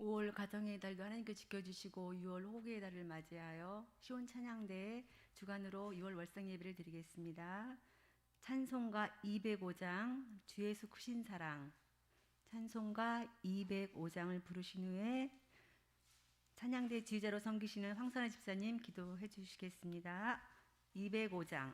5월 가정의 달도 하나님께 지켜주시고 6월 호국의 달을 맞이하여 시온 찬양대 주간으로 6월 월성 예배를 드리겠습니다. 찬송가 205장 주 예수 크신 사랑, 찬송가 205장을 부르신 후에 찬양대 지휘자로 섬기시는 황선아 집사님 기도해 주시겠습니다. 205장.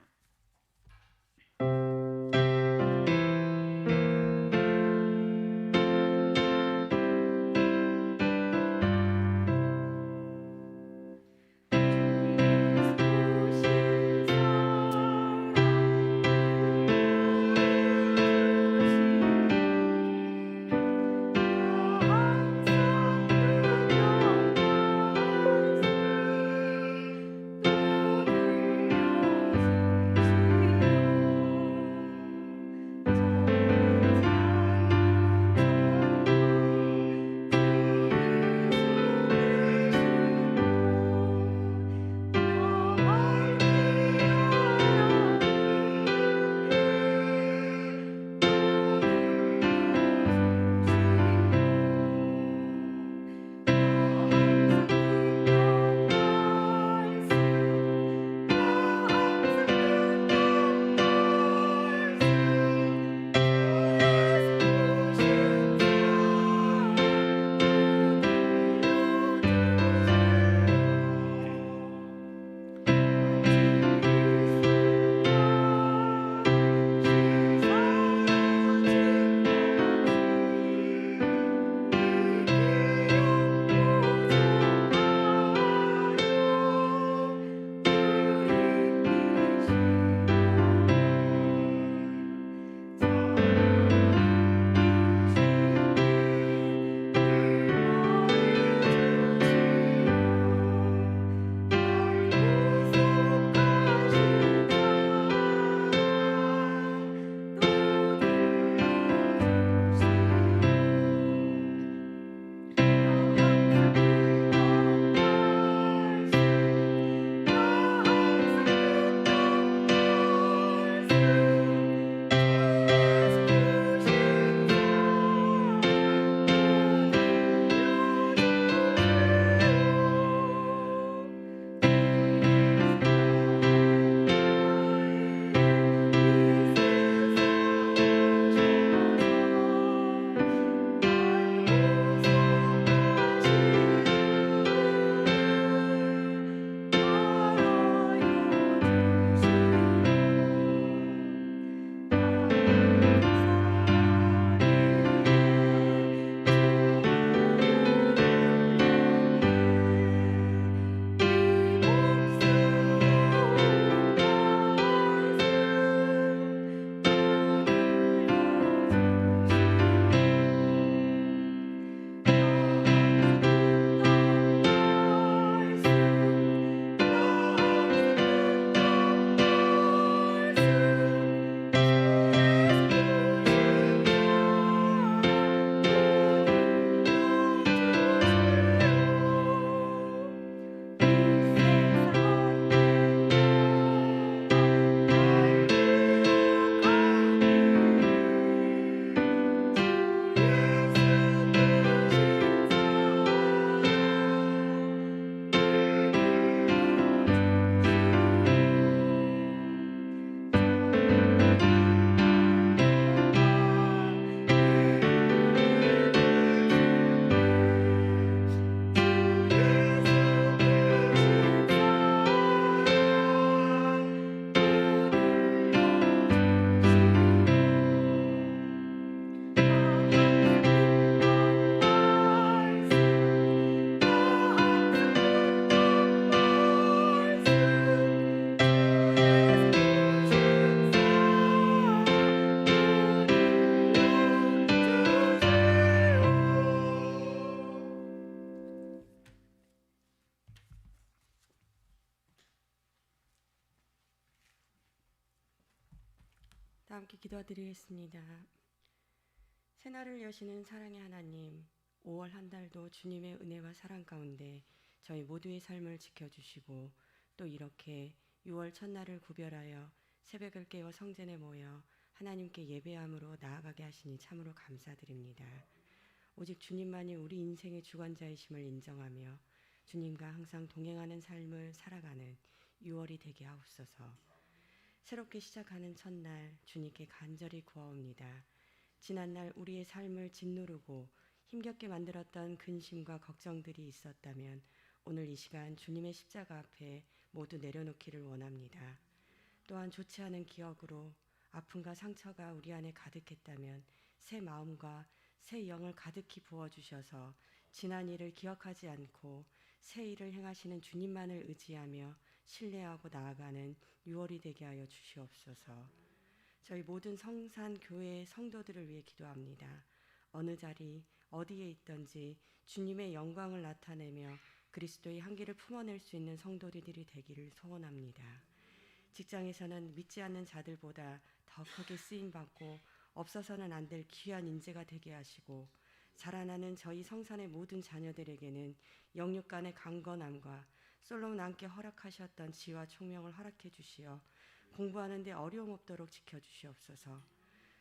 다 함께 기도드리겠습니다. 새날을 여시는 사랑의 하나님, 5월 한 달도 주님의 은혜와 사랑 가운데 저희 모두의 삶을 지켜주시고 또 이렇게 6월 첫날을 구별하여 새벽을 깨워 성전에 모여 하나님께 예배함으로 나아가게 하시니 참으로 감사드립니다. 오직 주님만이 우리 인생의 주관자이심을 인정하며 주님과 항상 동행하는 삶을 살아가는 6월이 되게 하옵소서. 새롭게 시작하는 첫날 주님께 간절히 구하옵니다. 지난날 우리의 삶을 짓누르고 힘겹게 만들었던 근심과 걱정들이 있었다면 오늘 이 시간 주님의 십자가 앞에 모두 내려놓기를 원합니다. 또한 좋지 않은 기억으로 아픔과 상처가 우리 안에 가득했다면 새 마음과 새 영을 가득히 부어주셔서 지난 일을 기억하지 않고 새 일을 행하시는 주님만을 의지하며 신뢰하고 나아가는 6월이 되게 하여 주시옵소서. 저희 모든 성산교회 성도들을 위해 기도합니다. 어느 자리 어디에 있든지 주님의 영광을 나타내며 그리스도의 향기를 품어낼 수 있는 성도들이 되기를 소원합니다. 직장에서는 믿지 않는 자들보다 더 크게 쓰임받고 없어서는 안 될 귀한 인재가 되게 하시고 자라나는 저희 성산의 모든 자녀들에게는 영육 간의 강건함과 솔로몬 왕께 허락하셨던 지혜와 총명을 허락해 주시어 공부하는 데 어려움 없도록 지켜주시옵소서.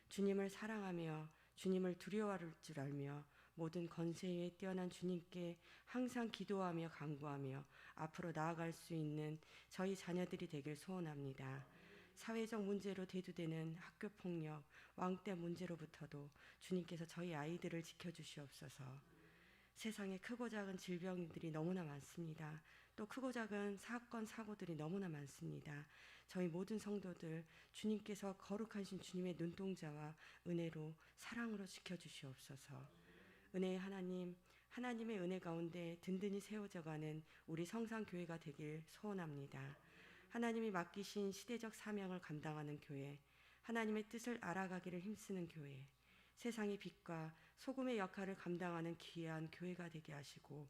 주님을 사랑하며 주님을 두려워할 줄 알며 모든 권세에 뛰어난 주님께 항상 기도하며 간구하며 앞으로 나아갈 수 있는 저희 자녀들이 되길 소원합니다. 사회적 문제로 대두되는 학교폭력, 왕따 문제로부터도 주님께서 저희 아이들을 지켜주시옵소서. 세상에 크고 작은 질병들이 너무나 많습니다. 또 크고 작은 사건, 사고들이 너무나 많습니다. 저희 모든 성도들 주님께서 거룩하신 주님의 눈동자와 은혜로 사랑으로 지켜주시옵소서. 은혜의 하나님, 하나님의 은혜 가운데 든든히 세워져가는 우리 성산교회가 되길 소원합니다. 하나님이 맡기신 시대적 사명을 감당하는 교회, 하나님의 뜻을 알아가기를 힘쓰는 교회, 세상의 빛과 소금의 역할을 감당하는 귀한 교회가 되게 하시고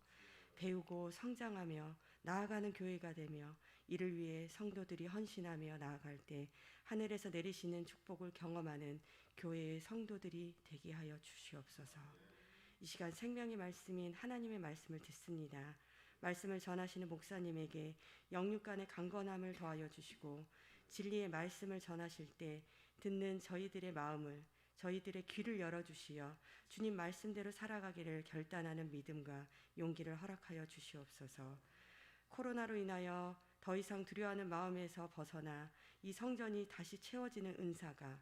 배우고 성장하며 나아가는 교회가 되며 이를 위해 성도들이 헌신하며 나아갈 때 하늘에서 내리시는 축복을 경험하는 교회의 성도들이 되게 하여 주시옵소서. 이 시간 생명의 말씀인 하나님의 말씀을 듣습니다. 말씀을 전하시는 목사님에게 영육 간의 강건함을 더하여 주시고 진리의 말씀을 전하실 때 듣는 저희들의 마음을 저희들의 귀를 열어주시어 주님 말씀대로 살아가기를 결단하는 믿음과 용기를 허락하여 주시옵소서. 코로나로 인하여 더 이상 두려워하는 마음에서 벗어나 이 성전이 다시 채워지는 은사가,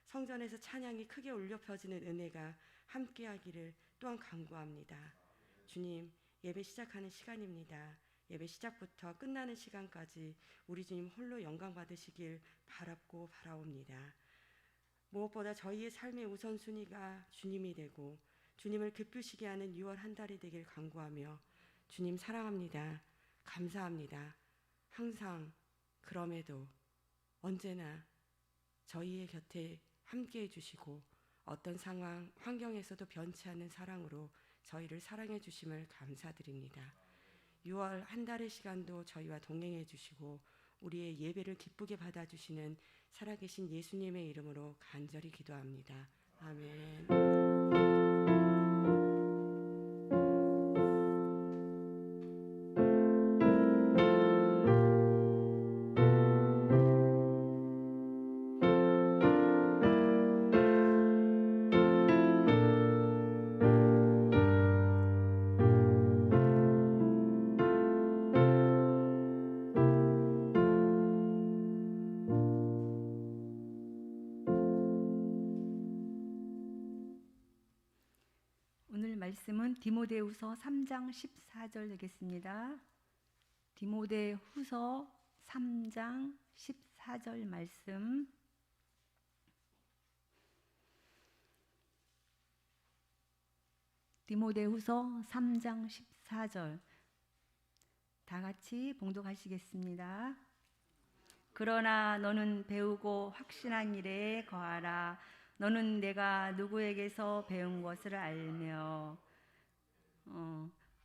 성전에서 찬양이 크게 울려 펴지는 은혜가 함께하기를 또한 간구합니다. 주님, 예배 시작하는 시간입니다. 예배 시작부터 끝나는 시간까지 우리 주님 홀로 영광 받으시길 바랍고 바라옵니다. 무엇보다 저희의 삶의 우선순위가 주님이 되고 주님을 기쁘시게 하는 6월 한 달이 되길 간구하며 주님 사랑합니다. 감사합니다. 항상 그럼에도 언제나 저희의 곁에 함께해 주시고 어떤 상황, 환경에서도 변치 않는 사랑으로 저희를 사랑해 주심을 감사드립니다. 6월 한 달의 시간도 저희와 동행해 주시고 우리의 예배를 기쁘게 받아주시는 살아계신 예수님의 이름으로 간절히 기도합니다. 아멘. 오늘 말씀은 디모데후서 3장 14절 되겠습니다. 디모데후서 3장 14절 말씀. 디모데후서 3장 14절 다 같이 봉독하시겠습니다. 그러나 너는 배우고 확신한 일에 거하라. 너는 내가 누구에게서 배운 것을 알며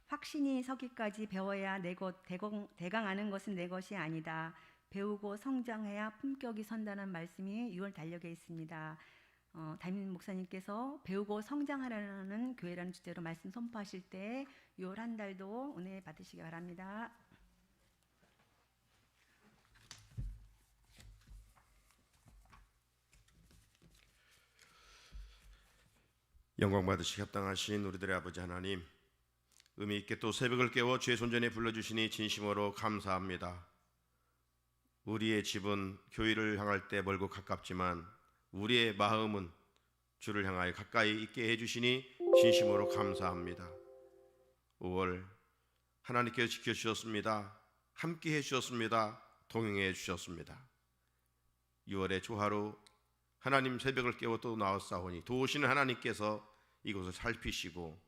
확신이 서기까지 배워야 대강하는 것은 내 것이 아니다. 배우고 성장해야 품격이 선다는 말씀이 6월 달력에 있습니다. 담임 목사님께서 배우고 성장하라는 교회라는 주제로 말씀 선포하실 때 6월 한 달도 은혜 받으시기 바랍니다. 영광 받으시기 합당하신 우리들의 아버지 하나님, 의미 있게 또 새벽을 깨워 주의 손전에 불러주시니 진심으로 감사합니다. 우리의 집은 교회를 향할 때 멀고 가깝지만 우리의 마음은 주를 향하여 가까이 있게 해주시니 진심으로 감사합니다. 5월 하나님께서 지켜주셨습니다. 함께 해주셨습니다. 동행해 주셨습니다. 6월의 조하루 하나님 새벽을 깨워 또 나왔사오니 도우시는 하나님께서 이곳을 살피시고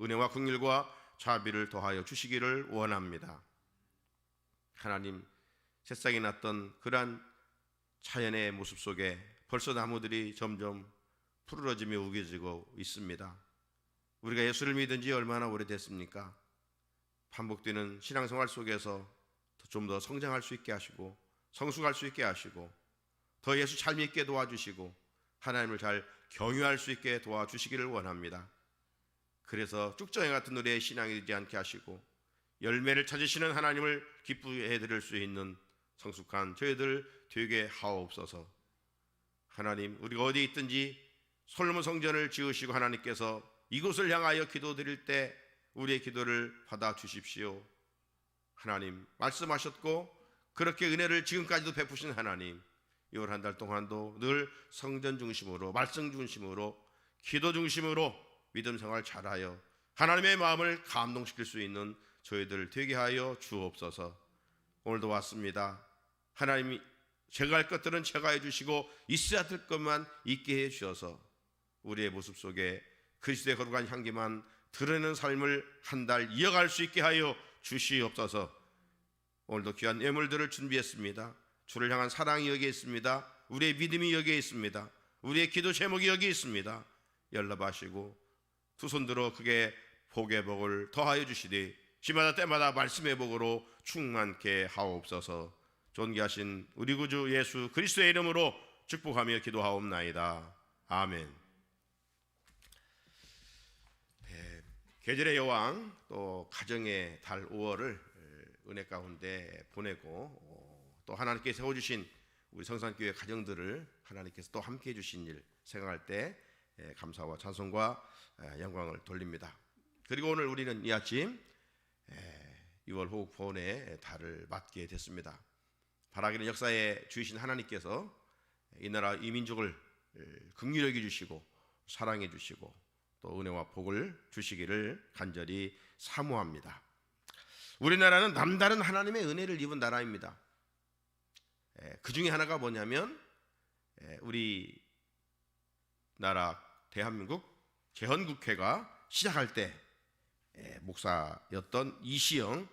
은혜와 긍휼과 자비를 더하여 주시기를 원합니다. 하나님, 새싹이 났던 그러한 자연의 모습 속에 벌써 나무들이 점점 푸르러지며 우겨지고 있습니다. 우리가 예수를 믿은 지 얼마나 오래됐습니까? 반복되는 신앙생활 속에서 좀 더 성장할 수 있게 하시고 성숙할 수 있게 하시고 더 예수 잘 믿게 도와주시고 하나님을 잘 경유할 수 있게 도와주시기를 원합니다. 그래서 쭉정이 같은 우리의 신앙이 되지 않게 하시고 열매를 찾으시는 하나님을 기쁘게 해드릴 수 있는 성숙한 저희들 되게 하옵소서. 하나님, 우리가 어디 있든지 솔로몬 성전을 지으시고 하나님께서 이곳을 향하여 기도드릴 때 우리의 기도를 받아주십시오. 하나님, 말씀하셨고 그렇게 은혜를 지금까지도 베푸신 하나님, 6월 한 달 동안도 늘 성전 중심으로, 말씀 중심으로, 기도 중심으로 믿음 생활 잘하여 하나님의 마음을 감동시킬 수 있는 저희들 되게 하여 주옵소서. 오늘도 왔습니다. 하나님이 제가 할 것들은 제가 해주시고 있어야 될 것만 있게 해주셔서 우리의 모습 속에 그리스도의 거룩한 향기만 드러내는 삶을 한 달 이어갈 수 있게 하여 주시옵소서. 오늘도 귀한 예물들을 준비했습니다. 주를 향한 사랑이 여기에 있습니다. 우리의 믿음이 여기에 있습니다. 우리의 기도 제목이 여기에 있습니다. 연락하시고 두 손 들어 크게 복의 복을 더하여 주시되 시마다 때마다 말씀의 복으로 충만케 하옵소서. 존귀하신 우리 구주 예수 그리스도의 이름으로 축복하며 기도하옵나이다. 아멘. 계절의 여왕 또 가정의 달 5월을 은혜 가운데 보내고 또 하나님께 세워주신 우리 성산교회 가정들을 하나님께서 또 함께해 주신 일 생각할 때 감사와 찬송과 영광을 돌립니다. 그리고 오늘 우리는 이 아침 6월 호국보훈의 달을 맞게 됐습니다. 바라기는 역사에 주이신 하나님께서 이 나라 이 민족을 긍휼히 여겨 주시고 사랑해 주시고 또 은혜와 복을 주시기를 간절히 사모합니다. 우리나라는 남다른 하나님의 은혜를 입은 나라입니다. 그 중에 하나가 뭐냐면 우리 나라 대한민국 재헌국회가 시작할 때 목사였던 이시영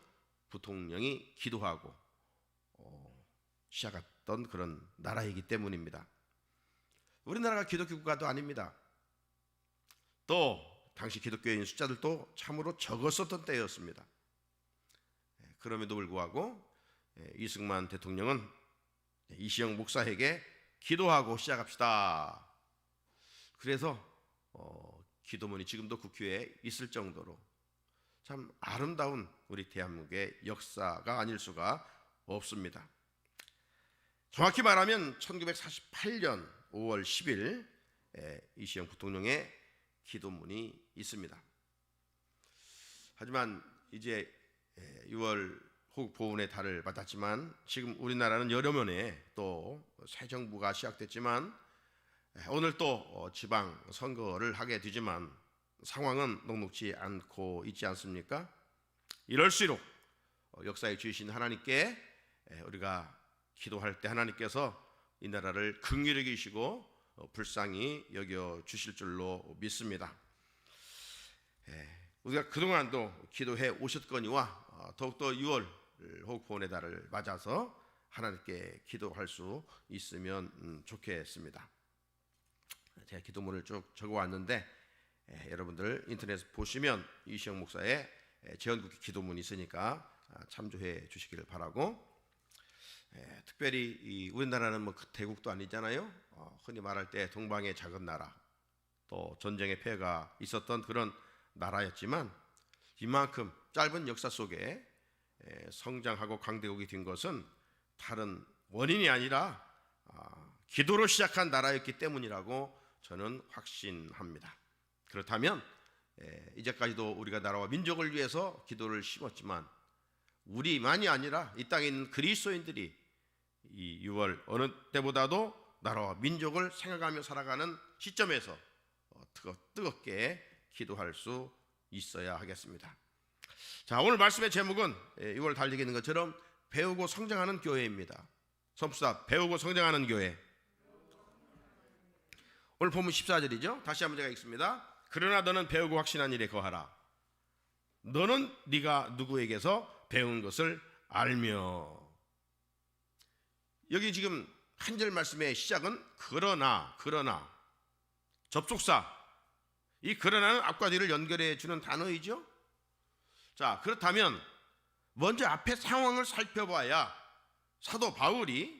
부통령이 기도하고 시작했던 그런 나라이기 때문입니다. 우리나라가 기독교 국가도 아닙니다. 또 당시 기독교인 숫자들도 참으로 적었었던 때였습니다. 그럼에도 불구하고 이승만 대통령은 이시영 목사에게 기도하고 시작합시다. 그래서 기도문이 지금도 국회에 있을 정도로 참 아름다운 우리 대한민국의 역사가 아닐 수가 없습니다. 정확히 말하면 1948년 5월 10일 이시영 부통령의 기도문이 있습니다. 하지만 이제 6월 호국보훈의 달을 맞았지만 지금 우리나라는 여러면에 또 새 정부가 시작됐지만 오늘 또 지방 선거를 하게 되지만 상황은 녹록지 않고 있지 않습니까? 이럴수록 역사에 주신 하나님께 우리가 기도할 때 하나님께서 이 나라를 긍휼히 여기시고 불쌍히 여겨 주실 줄로 믿습니다. 우리가 그동안도 기도해 오셨거니와 더욱더 6월 호국보훈의 달을 맞아서 하나님께 기도할 수 있으면 좋겠습니다. 제가 기도문을 쭉 적어왔는데 여러분들 인터넷에 보시면 이시영 목사의 재헌국회 기도문이 있으니까 참조해 주시기를 바라고, 특별히 우리나라는 뭐 대국도 아니잖아요. 흔히 말할 때 동방의 작은 나라, 또 전쟁의 폐해가 있었던 그런 나라였지만 이만큼 짧은 역사 속에 성장하고 강대국이 된 것은 다른 원인이 아니라 기도로 시작한 나라였기 때문이라고 저는 확신합니다. 그렇다면 이제까지도 우리가 나라와 민족을 위해서 기도를 심었지만 우리만이 아니라 이 땅에 있는 그리스도인들이 이 6월 어느 때보다도 나라와 민족을 생각하며 살아가는 시점에서 뜨겁게 기도할 수 있어야 하겠습니다. 자, 오늘 말씀의 제목은 6월 달리기 있는 것처럼 배우고 성장하는 교회입니다. 선포사 배우고 성장하는 교회. 오늘 본문 14절이죠. 다시 한번 제가 읽습니다. 그러나 너는 배우고 확신한 일에 거하라. 너는 네가 누구에게서 배운 것을 알며. 여기 지금 한 절 말씀의 시작은 그러나 접속사. 이 그러나는 앞과 뒤를 연결해 주는 단어이죠. 자, 그렇다면 먼저 앞에 상황을 살펴봐야 사도 바울이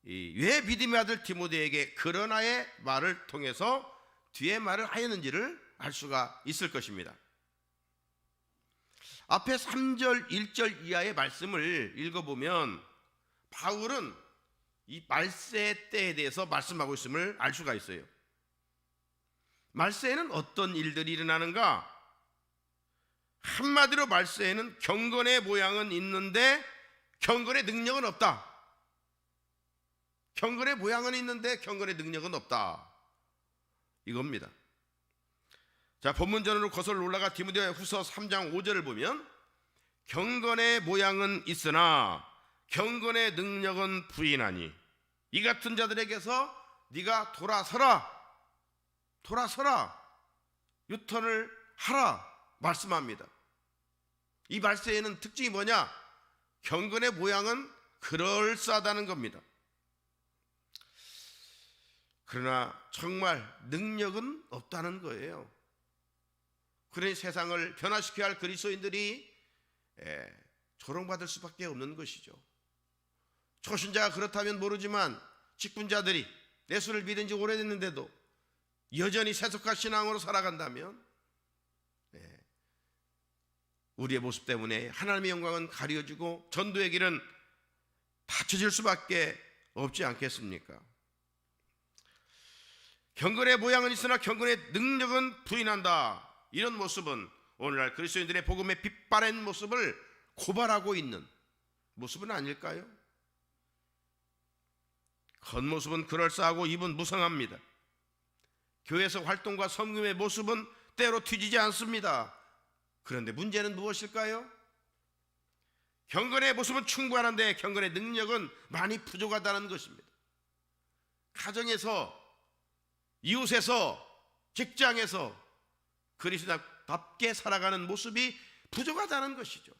왜 믿음의 아들 디모데에게 그러나의 말을 통해서 뒤에 말을 하였는지를 알 수가 있을 것입니다. 앞에 3절 1절 이하의 말씀을 읽어보면 바울은 이 말세 때에 대해서 말씀하고 있음을 알 수가 있어요. 말세에는 어떤 일들이 일어나는가? 한마디로 말세에는 경건의 모양은 있는데 경건의 능력은 없다. 경건의 모양은 있는데 경건의 능력은 없다. 이겁니다. 자, 본문전으로 거슬러 올라가 디모데 후서 3장 5절을 보면 경건의 모양은 있으나 경건의 능력은 부인하니 이 같은 자들에게서 네가 돌아서라 유턴을 하라 말씀합니다. 이 말세에는 특징이 뭐냐? 경건의 모양은 그럴싸하다는 겁니다. 그러나 정말 능력은 없다는 거예요. 그러니 세상을 변화시켜야 할 그리스도인들이 조롱받을 수밖에 없는 것이죠. 초신자가 그렇다면 모르지만 직분자들이 예수를 믿은 지 오래됐는데도 여전히 세속화 신앙으로 살아간다면 우리의 모습 때문에 하나님의 영광은 가려지고 전도의 길은 닫혀질 수밖에 없지 않겠습니까? 경건의 모양은 있으나 경건의 능력은 부인한다. 이런 모습은 오늘날 그리스도인들의 복음의 빛바랜 모습을 고발하고 있는 모습은 아닐까요? 겉모습은 그럴싸하고 입은 무성합니다. 교회에서 활동과 섬김의 모습은 때로 뒤지지 않습니다. 그런데 문제는 무엇일까요? 경건의 모습은 충분한데 경건의 능력은 많이 부족하다는 것입니다. 가정에서, 이웃에서, 직장에서 그리스도인답게 살아가는 모습이 부족하다는 것이죠.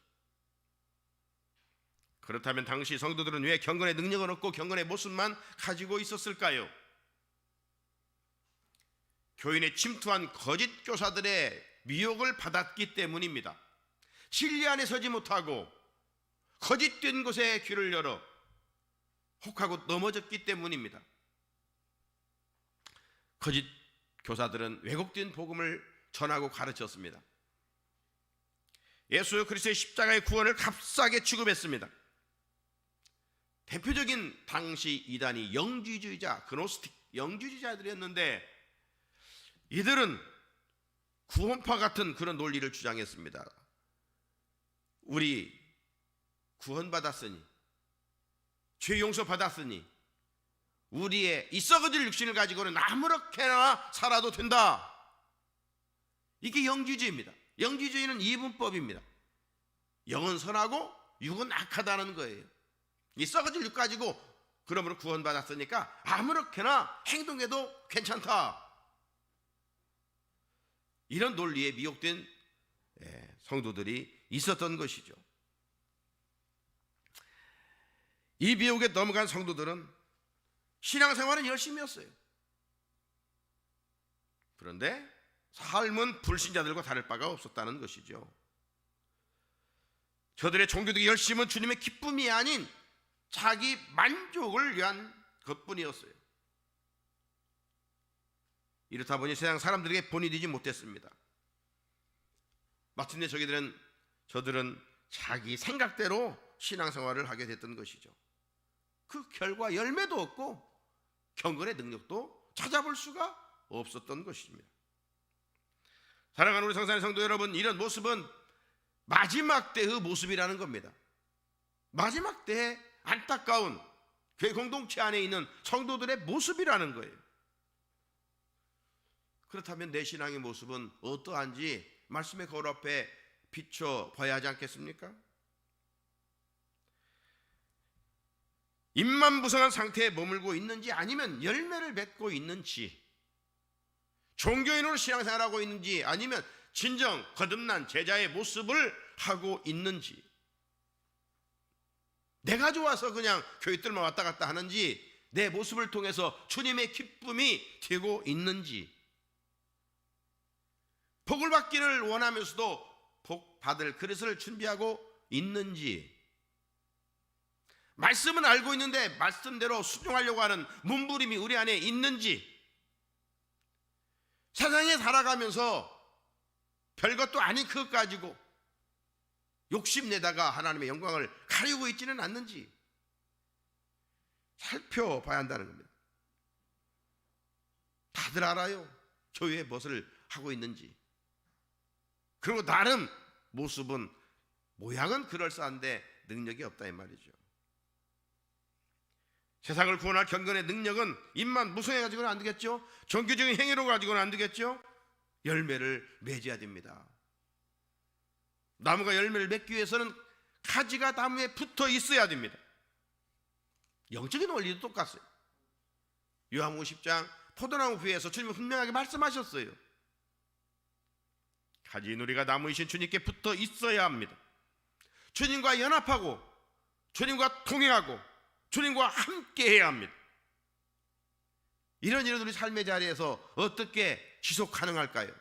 그렇다면 당시 성도들은 왜 경건의 능력은 없고 경건의 모습만 가지고 있었을까요? 교인에 침투한 거짓 교사들의 미혹을 받았기 때문입니다. 진리 안에 서지 못하고 거짓된 곳에 귀를 열어 혹하고 넘어졌기 때문입니다. 거짓 교사들은 왜곡된 복음을 전하고 가르쳤습니다. 예수 그리스도의 십자가의 구원을 값싸게 취급했습니다. 대표적인 당시 이단이 영주주의자, 그노스틱 영주주의자들이었는데 이들은 구원파 같은 그런 논리를 주장했습니다. 우리 구원받았으니, 죄 용서받았으니 우리의 이 썩어질 육신을 가지고는 아무렇게나 살아도 된다. 이게 영주주의입니다. 영주주의는 이분법입니다. 영은 선하고 육은 악하다는 거예요. 이 썩어질 육 가지고 그러므로 구원받았으니까 아무렇게나 행동해도 괜찮다. 이런 논리에 미혹된 성도들이 있었던 것이죠. 이 미혹에 넘어간 성도들은 신앙생활은 열심히 했어요. 그런데 삶은 불신자들과 다를 바가 없었다는 것이죠. 저들의 종교적인 열심은 주님의 기쁨이 아닌 자기 만족을 위한 것뿐이었어요. 이렇다 보니 세상 사람들에게 본이 되지 못했습니다. 마침내 저들은 자기 생각대로 신앙생활을 하게 됐던 것이죠. 그 결과 열매도 없고 경건의 능력도 찾아볼 수가 없었던 것입니다. 사랑하는 우리 성산의 성도 여러분, 이런 모습은 마지막 때의 모습이라는 겁니다. 마지막 때의 안타까운 교회 공동체 안에 있는 성도들의 모습이라는 거예요. 그렇다면 내 신앙의 모습은 어떠한지 말씀의 거울 앞에 비춰봐야 하지 않겠습니까? 임만부성한 상태에 머물고 있는지, 아니면 열매를 맺고 있는지, 종교인으로 신앙생활하고 있는지, 아니면 진정 거듭난 제자의 모습을 하고 있는지, 내가 좋아서 그냥 교회들만 왔다 갔다 하는지, 내 모습을 통해서 주님의 기쁨이 되고 있는지, 복을 받기를 원하면서도 복 받을 그릇을 준비하고 있는지, 말씀은 알고 있는데 말씀대로 순종하려고 하는 몸부림이 우리 안에 있는지, 세상에 살아가면서 별것도 아닌 그것 가지고 욕심내다가 하나님의 영광을 가리고 있지는 않는지 살펴봐야 한다는 겁니다. 다들 알아요, 교회에 무엇을 하고 있는지. 그리고 나름 모습은, 모양은 그럴싸한데 능력이 없다 이 말이죠. 세상을 구원할 경건의 능력은 입만 무성해 가지고는 안 되겠죠. 종교적인 행위로 가지고는 안 되겠죠. 열매를 맺어야 됩니다. 나무가 열매를 맺기 위해서는 가지가 나무에 붙어 있어야 됩니다. 영적인 원리도 똑같아요. 요한복음 10장 포도나무 부에서 주님은 분명하게 말씀하셨어요. 가지누리가 나무이신 주님께 붙어 있어야 합니다. 주님과 연합하고 주님과 동행하고 주님과 함께 해야 합니다. 이런 우리 삶의 자리에서 어떻게 지속 가능할까요?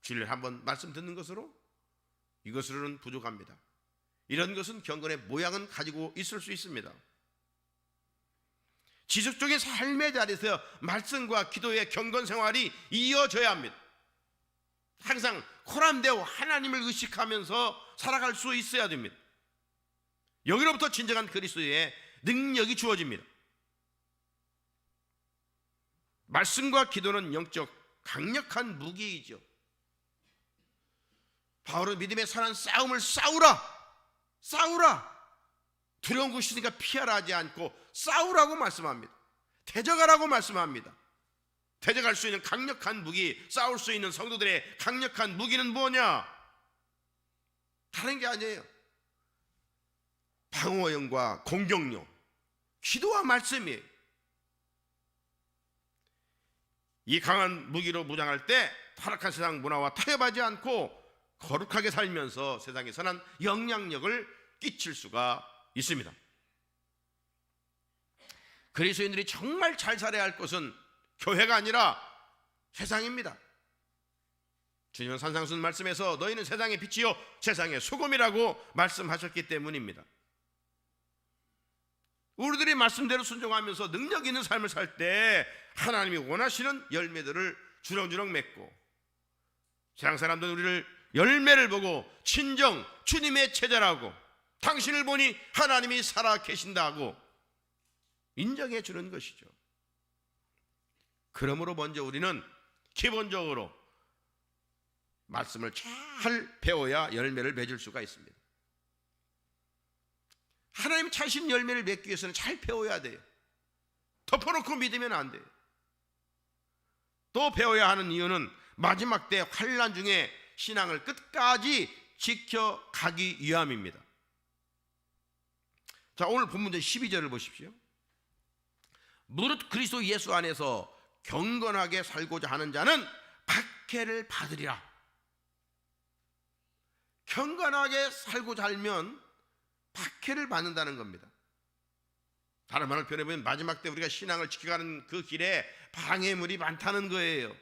주일에 한번 말씀 듣는 것으로, 이것으로는 부족합니다. 이런 것은 경건의 모양은 가지고 있을 수 있습니다. 지속적인 삶의 자리에서 말씀과 기도의 경건 생활이 이어져야 합니다. 항상 코람되어 하나님을 의식하면서 살아갈 수 있어야 됩니다. 여기로부터 진정한 그리스도의 능력이 주어집니다. 말씀과 기도는 영적 강력한 무기이죠. 바울은 믿음의 선한 싸움을 싸우라. 두려운 것이 있으니까 피하라 하지 않고 싸우라고 말씀합니다. 대적하라고 말씀합니다. 대적할 수 있는 강력한 무기, 싸울 수 있는 성도들의 강력한 무기는 뭐냐? 다른 게 아니에요. 방어용과 공격용, 기도와 말씀이에요. 이 강한 무기로 무장할 때 타락한 세상 문화와 타협하지 않고 거룩하게 살면서 세상에 선한 영향력을 끼칠 수가 있습니다. 그리스도인들이 정말 잘 살아야 할 것은 교회가 아니라 세상입니다. 주님은 산상순 말씀에서 너희는 세상의 빛이요 세상의 소금이라고 말씀하셨기 때문입니다. 우리들이 말씀대로 순종하면서 능력 있는 삶을 살 때 하나님이 원하시는 열매들을 주렁주렁 맺고, 세상 사람들은 우리를 열매를 보고 친정 주님의 제자라고, 당신을 보니 하나님이 살아 계신다고 인정해 주는 것이죠. 그러므로 먼저 우리는 기본적으로 말씀을 잘 배워야 열매를 맺을 수가 있습니다. 하나님 차신 열매를 맺기 위해서는 잘 배워야 돼요. 덮어놓고 믿으면 안 돼요. 또 배워야 하는 이유는 마지막 때 환난 중에 신앙을 끝까지 지켜가기 위함입니다. 자, 오늘 본문의 12절을 보십시오. 무릇 그리스도 예수 안에서 경건하게 살고자 하는 자는 박해를 받으리라. 경건하게 살고자 하면 박해를 받는다는 겁니다. 다른 말을 표현해보면 마지막 때 우리가 신앙을 지켜가는 그 길에 방해물이 많다는 거예요.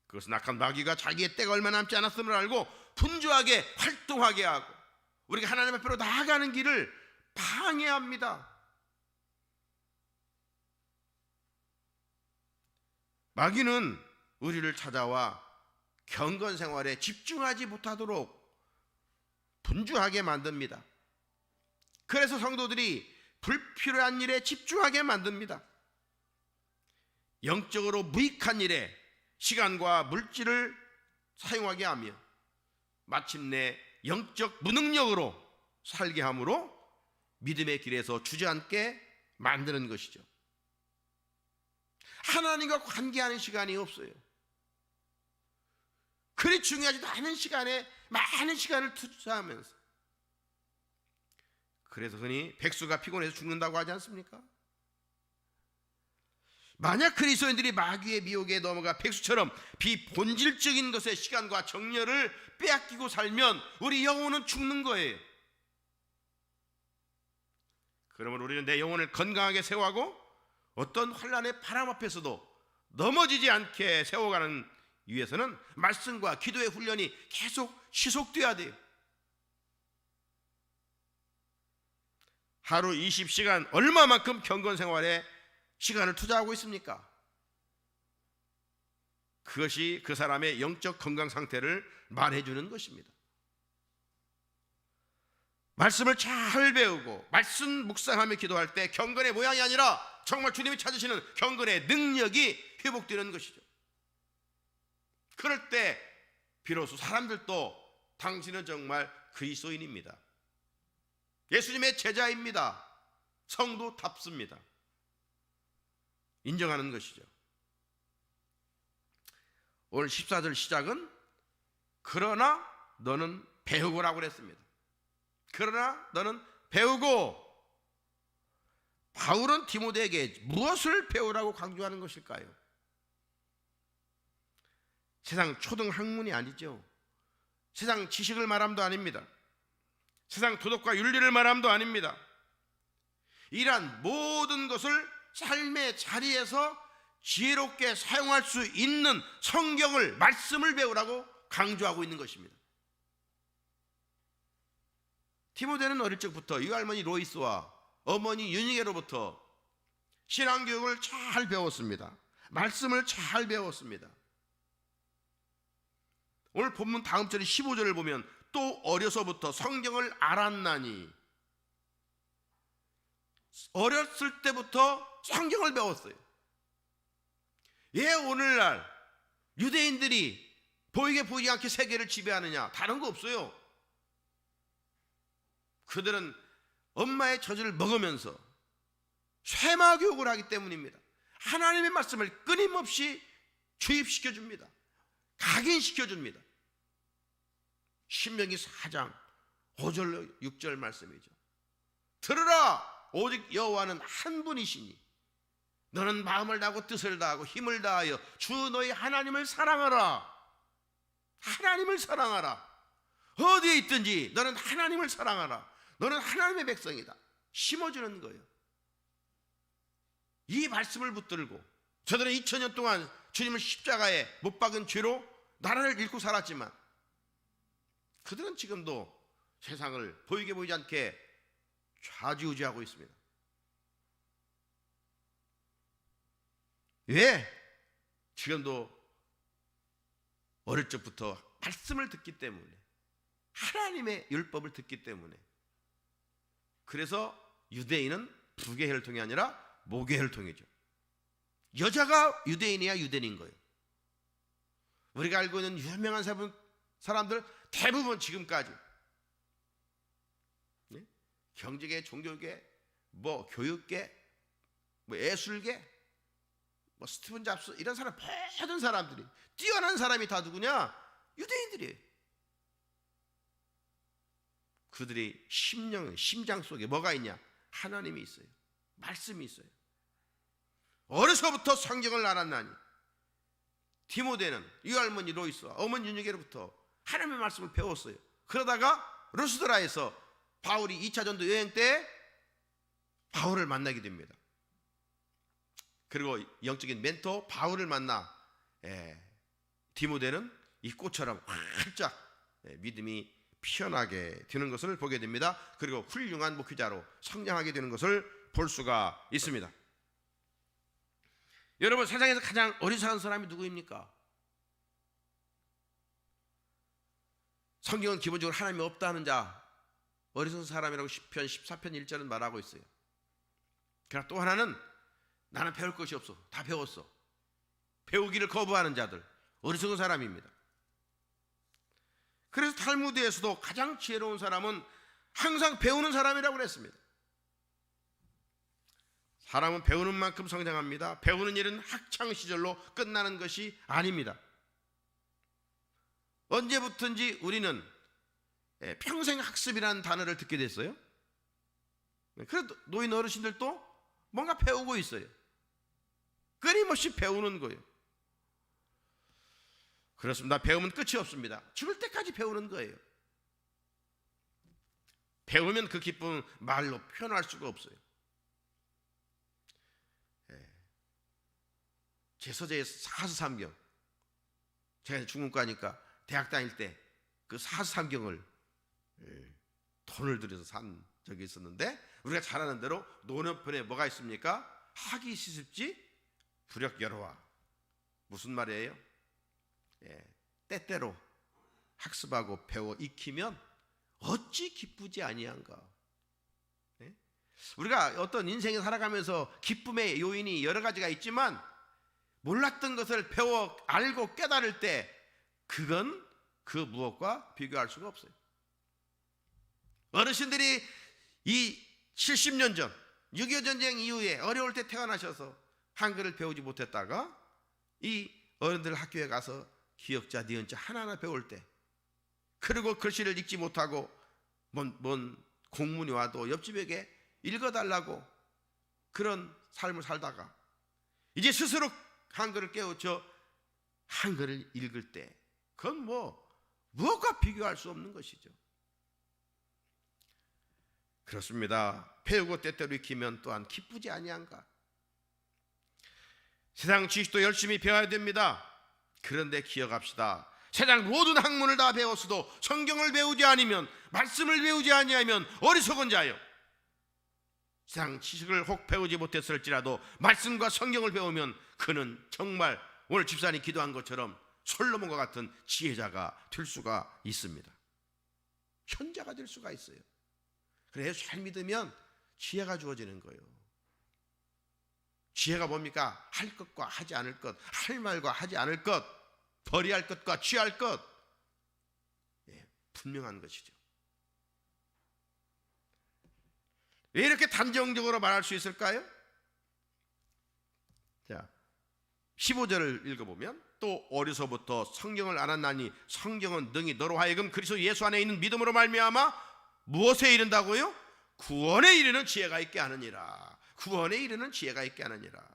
그것은 악한 마귀가 자기의 때가 얼마 남지 않았음을 알고 분주하게 활동하게 하고 우리가 하나님 앞으로 나아가는 길을 방해합니다. 마귀는 우리를 찾아와 경건 생활에 집중하지 못하도록 분주하게 만듭니다. 그래서 성도들이 불필요한 일에 집중하게 만듭니다. 영적으로 무익한 일에 시간과 물질을 사용하게 하며 마침내 영적 무능력으로 살게 함으로 믿음의 길에서 주저앉게 만드는 것이죠. 하나님과 관계하는 시간이 없어요. 그리 중요하지도 않은 시간에 많은 시간을 투자하면서, 그래서 흔히 백수가 피곤해서 죽는다고 하지 않습니까? 만약 그리스도인들이 마귀의 미혹에 넘어가 백수처럼 비본질적인 것에 시간과 정열을 빼앗기고 살면 우리 영혼은 죽는 거예요. 그러면 우리는 내 영혼을 건강하게 세워가고 어떤 환난의 바람 앞에서도 넘어지지 않게 세워가는 위해서는 말씀과 기도의 훈련이 계속 지속돼야 돼요. 하루 20시간 얼마만큼 경건 생활에 시간을 투자하고 있습니까? 그것이 그 사람의 영적 건강 상태를 말해주는 것입니다. 말씀을 잘 배우고 말씀 묵상하며 기도할 때 경건의 모양이 아니라 정말 주님이 찾으시는 경건의 능력이 회복되는 것이죠. 그럴 때 비로소 사람들도 당신은 정말 그리스도인입니다, 예수님의 제자입니다, 성도답습니다, 인정하는 것이죠. 오늘 14절 시작은 그러나 너는 배우고라고 그랬습니다. 그러나 너는 배우고. 바울은 디모데에게 무엇을 배우라고 강조하는 것일까요? 세상 초등 학문이 아니죠. 세상 지식을 말함도 아닙니다. 세상 도덕과 윤리를 말함도 아닙니다. 이러한 모든 것을 삶의 자리에서 지혜롭게 사용할 수 있는 성경을, 말씀을 배우라고 강조하고 있는 것입니다. 디모데는 어릴 적부터 이할머니 로이스와 어머니 유니게로부터 신앙교육을 잘 배웠습니다. 말씀을 잘 배웠습니다. 오늘 본문 다음 절의 15절을 보면 또 어려서부터 성경을 알았나니, 어렸을 때부터 성경을 배웠어요. 왜 오늘날 유대인들이 보이게 보이지 않게 세계를 지배하느냐? 다른 거 없어요. 그들은 엄마의 젖을 먹으면서 쇠마 교육을 하기 때문입니다. 하나님의 말씀을 끊임없이 주입시켜줍니다. 각인시켜줍니다. 신명기 4장 5절 6절 말씀이죠. 들으라, 오직 여호와는 한 분이시니 너는 마음을 다하고 뜻을 다하고 힘을 다하여 주 너희 하나님을 사랑하라. 하나님을 사랑하라. 어디에 있든지 너는 하나님을 사랑하라. 너는 하나님의 백성이다. 심어주는 거예요. 이 말씀을 붙들고 저들은 2000년 동안 주님을 십자가에 못 박은 죄로 나라를 잃고 살았지만 그들은 지금도 세상을 보이게 보이지 않게 좌지우지하고 있습니다. 왜? 지금도 어릴 적부터 말씀을 듣기 때문에, 하나님의 율법을 듣기 때문에. 그래서 유대인은 부계 혈통이 아니라 모계 혈통이죠. 여자가 유대인이야 유대인인 거예요. 우리가 알고 있는 유명한 사람들 대부분 지금까지 경제계, 종교계, 교육계, 예술계, 스티븐 잡스 이런 사람, 모든 사람들이 뛰어난 사람이 다 누구냐? 유대인들이에요. 그들의 심장 속에 뭐가 있냐? 하나님이 있어요. 말씀이 있어요. 어려서부터 성경을 알았나니. 디모데는 유할머니 로이스와 어머니 유니게로부터 하나님의 말씀을 배웠어요. 그러다가 루스드라에서 바울이 2차 전도 여행 때 바울을 만나게 됩니다. 그리고 영적인 멘토 바울을 만나 디모데는 이 꽃처럼 활짝 믿음이 피어나게 되는 것을 보게 됩니다. 그리고 훌륭한 목회자로 성장하게 되는 것을 볼 수가 있습니다. 여러분, 세상에서 가장 어리석은 사람이 누구입니까? 성경은 기본적으로 하나님이 없다는 자, 어리석은 사람이라고 시편 14편 1절은 말하고 있어요. 그러나 또 하나는 나는 배울 것이 없어, 다 배웠어, 배우기를 거부하는 자들, 어리석은 사람입니다. 그래서 탈무드에서도 가장 지혜로운 사람은 항상 배우는 사람이라고 그랬습니다. 사람은 배우는 만큼 성장합니다. 배우는 일은 학창 시절로 끝나는 것이 아닙니다. 언제부턴지 우리는 평생 학습이라는 단어를 듣게 됐어요. 그래도 노인 어르신들도 뭔가 배우고 있어요. 끊임없이 배우는 거예요. 그렇습니다. 배우면 끝이 없습니다. 죽을 때까지 배우는 거예요. 배우면 그 기쁨은 말로 표현할 수가 없어요. 제 서재의 사서삼경, 제가 중문과니까 대학 다닐 때 그 사서삼경을 돈을 들여서 산 적이 있었는데, 우리가 잘 아는 대로 노년편에 뭐가 있습니까? 하기 시습지 부력 여러와. 무슨 말이에요? 때때로 학습하고 배워 익히면 어찌 기쁘지 아니한가. 우리가 어떤 인생에 살아가면서 기쁨의 요인이 여러 가지가 있지만, 몰랐던 것을 배워 알고 깨달을 때 그건 그 무엇과 비교할 수가 없어요. 어르신들이 이 70년 전 6.25 전쟁 이후에 어려울 때 태어나셔서 한글을 배우지 못했다가 이 어른들 학교에 가서 기역자, 니은자 하나하나 배울 때, 그리고 글씨를 읽지 못하고 뭔 공문이 와도 옆집에게 읽어달라고 그런 삶을 살다가 이제 스스로 한글을 깨우쳐 한글을 읽을 때, 그건 무엇과 비교할 수 없는 것이죠. 그렇습니다. 배우고 때때로 익히면 또한 기쁘지 아니한가. 세상 지식도 열심히 배워야 됩니다. 그런데 기억합시다. 세상 모든 학문을 다 배웠어도 성경을 배우지 아니면, 말씀을 배우지 아니하면 어리석은 자요. 세상 지식을 혹 배우지 못했을지라도 말씀과 성경을 배우면 그는 정말 오늘 집사님 기도한 것처럼 솔로몬과 같은 지혜자가 될 수가 있습니다. 현자가 될 수가 있어요. 그래서 잘 믿으면 지혜가 주어지는 거예요. 지혜가 뭡니까? 할 것과 하지 않을 것, 할 말과 하지 않을 것, 버리할 것과 취할 것, 분명한 것이죠. 왜 이렇게 단정적으로 말할 수 있을까요? 자, 15절을 읽어보면, 또 어려서부터 성경을 알았나니 성경은 능히 너로 하여금 그리스도 예수 안에 있는 믿음으로 말미암아 무엇에 이른다고요? 구원에 이르는 지혜가 있게 하느니라. 구원에 이르는 지혜가 있게 하느니라.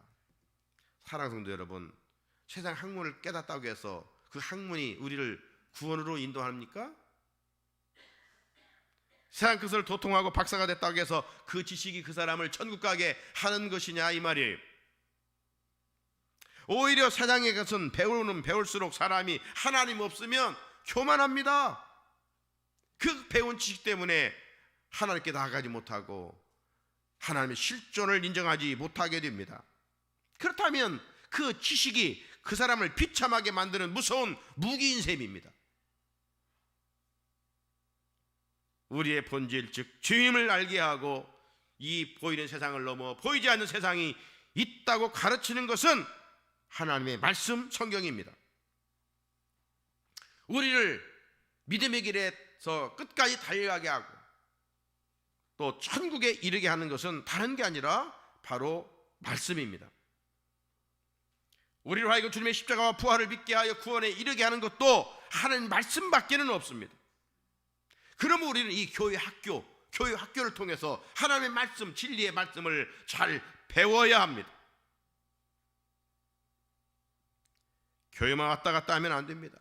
사랑하는 성도 여러분, 세상 학문을 깨닫다고 해서 그 학문이 우리를 구원으로 인도합니까? 세상 것을 도통하고 박사가 됐다고 해서 그 지식이 그 사람을 천국 가게 하는 것이냐, 이 말이에요. 오히려 세상의 것은 배울수록 사람이 하나님 없으면 교만합니다. 그 배운 지식 때문에 하나님께 나아가지 못하고 하나님의 실존을 인정하지 못하게 됩니다. 그렇다면 그 지식이 그 사람을 비참하게 만드는 무서운 무기인 셈입니다. 우리의 본질, 즉 주임을 알게 하고 이 보이는 세상을 넘어 보이지 않는 세상이 있다고 가르치는 것은 하나님의 말씀, 성경입니다. 우리를 믿음의 길에서 끝까지 달려가게 하고 또 천국에 이르게 하는 것은 다른 게 아니라 바로 말씀입니다. 우리로 하여금 주님의 십자가와 부활을 믿게 하여 구원에 이르게 하는 것도 하나님 말씀밖에는 없습니다. 그러면 우리는 이 교회 학교를 통해서 하나님의 말씀, 진리의 말씀을 잘 배워야 합니다. 교회만 왔다 갔다 하면 안 됩니다.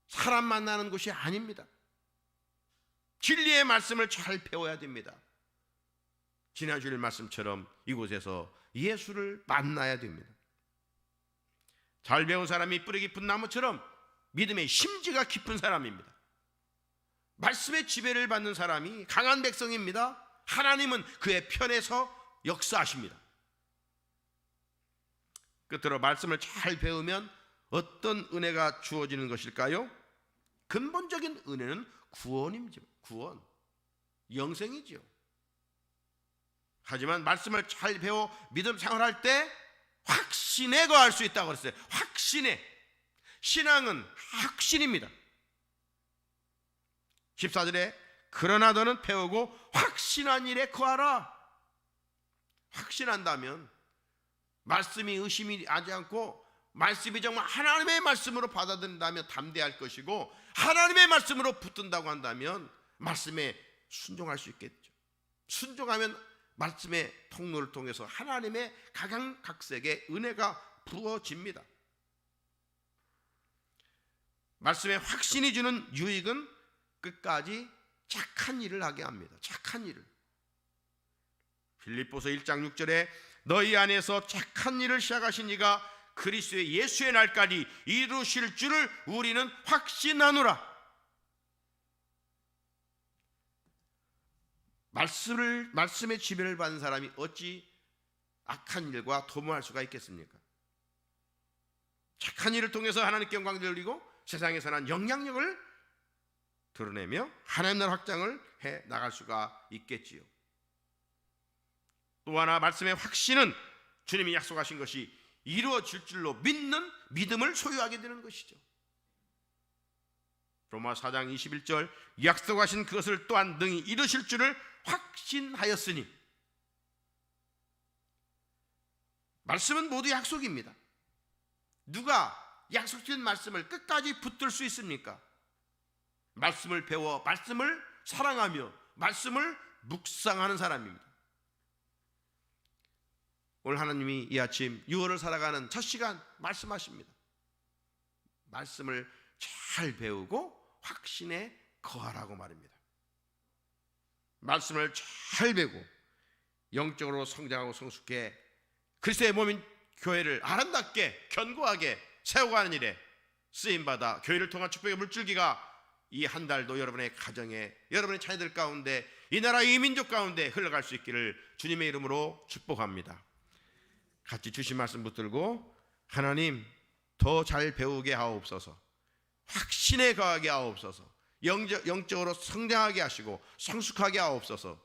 사람 만나는 곳이 아닙니다. 진리의 말씀을 잘 배워야 됩니다. 지난 주일 말씀처럼 이곳에서 예수를 만나야 됩니다. 잘 배운 사람이 뿌리 깊은 나무처럼 믿음의 심지가 깊은 사람입니다. 말씀의 지배를 받는 사람이 강한 백성입니다. 하나님은 그의 편에서 역사하십니다. 끝으로 말씀을 잘 배우면 어떤 은혜가 주어지는 것일까요? 근본적인 은혜는 구원입니다. 구원, 영생이죠. 하지만 말씀을 잘 배워 믿음 생활할 때 확신에 거할 수 있다고 그랬어요. 확신에. 신앙은 확신입니다. 14절에 그러나 너는 배우고 확신한 일에 거하라. 확신한다면 말씀이 의심이 하지 않고 말씀이 정말 하나님의 말씀으로 받아들인다면 담대할 것이고, 하나님의 말씀으로 붙든다고 한다면 말씀에 순종할 수 있겠죠. 순종하면 말씀의 통로를 통해서 하나님의 각양각색의 은혜가 부어집니다. 말씀의 확신이 주는 유익은 끝까지 착한 일을 하게 합니다. 착한 일을. 빌립보서 1장 6절에 너희 안에서 착한 일을 시작하신 이가 그리스도의 예수의 날까지 이루실 줄을 우리는 확신하노라. 말씀의 지배를 받은 사람이 어찌 악한 일과 도모할 수가 있겠습니까? 착한 일을 통해서 하나님께 영광 돌리고 세상에서 난 영향력을 드러내며 하나님 나라 확장을 해 나갈 수가 있겠지요. 또 하나 말씀의 확신은 주님이 약속하신 것이 이루어질 줄로 믿는 믿음을 소유하게 되는 것이죠. 로마 4장 21절 약속하신 그것을 또한 능히 이루실 줄을 확신하였으니. 말씀은 모두 약속입니다. 누가 약속된 말씀을 끝까지 붙들 수 있습니까? 말씀을 배워 말씀을 사랑하며 말씀을 묵상하는 사람입니다. 오늘 하나님이 이 아침 6월을 살아가는 첫 시간 말씀하십니다. 말씀을 잘 배우고 확신에 거하라고 말입니다. 말씀을 잘 배우고 영적으로 성장하고 성숙해 그리스도의 몸인 교회를 아름답게 견고하게 세워가는 일에 쓰임받아 교회를 통한 축복의 물줄기가 이 한 달도 여러분의 가정에, 여러분의 자녀들 가운데, 이 나라 이 민족 가운데 흘러갈 수 있기를 주님의 이름으로 축복합니다. 같이 주신 말씀 붙들고 하나님 더 잘 배우게 하옵소서, 확신에 거하게 하옵소서, 영적으로 성장하게 하시고 성숙하게 하옵소서,